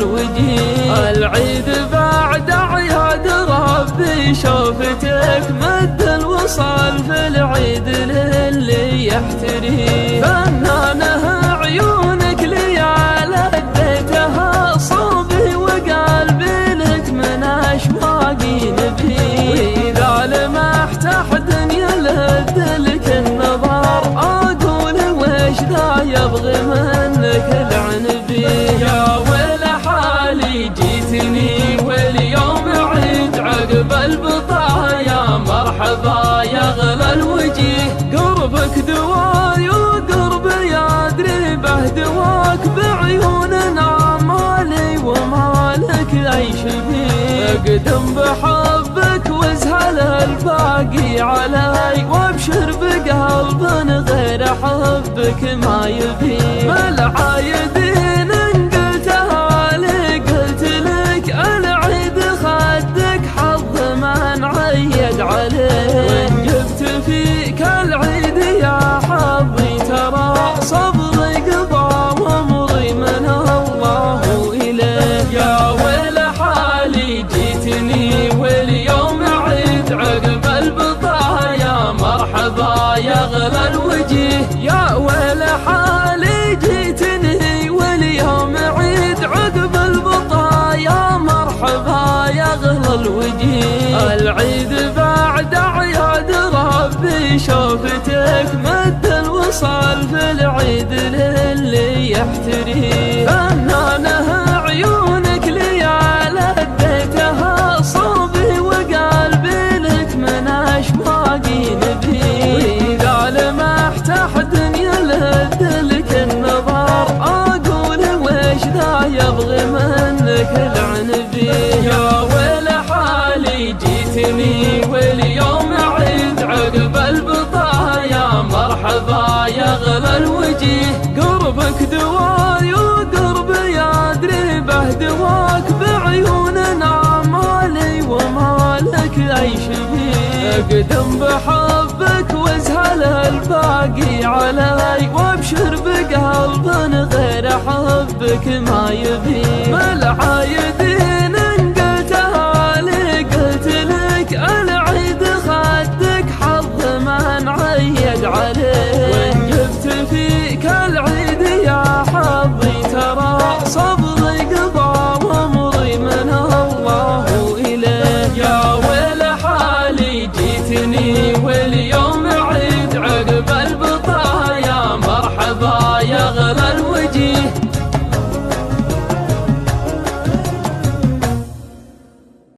الوجيه. العيد بعد عياد ربي شوفتك مد الوصال في العيد للي يحتريه. فنانه عيونك ليال اديتها صوبي وقلبي لك من اشواقي نبيه. واذا لمحت احد يلد لك النظر اقول وش ذا يبغي منك العنبي. يا ويل حالي جيتني واليوم عيد عقب البطايا مرحبا يغلى الوجيه. قربك دواي وقربي ادري به دواك بعيوننا مالي ومالك اي شبيه. اقدم بحبك وازهل الباقي علي وابشر بقلب غير حبك ما يبي. بالعايدين ان قلتها لي قلت لك العيد خدك حظ من عيد عليه. وان جبت فيك العيد يا حظي ترى صبري قضى وامري من الله اليه. يا ويل حالي جيتني واليوم عيد عقب البطايا مرحبا يغلى الوجيه. يا ويل حالي جيتني واليوم عيد عقب البطايا مرحبا يغلى الوجيه. العيد بعد عياد ربي شوفتك مد الوصال في العيد للي يحتريه. فنانه عيونك ليال اديتها صوبي وقلبي لك من اشواقي نبيه. واذا لمحت احد يلد لك النظر اقول وش ذا يبغي منك العنبي. يا ويل حالي جيتني واليوم عيد عقب البطايا مرحبا يغلى الوجيه. قربك دواي وقربي ادري به دواك بعيوننا مالي ومالك اي شبيه. اقدم بحبك وازهل الباقي علي وابشر بقلب غير حبك ما يبي. بالعايد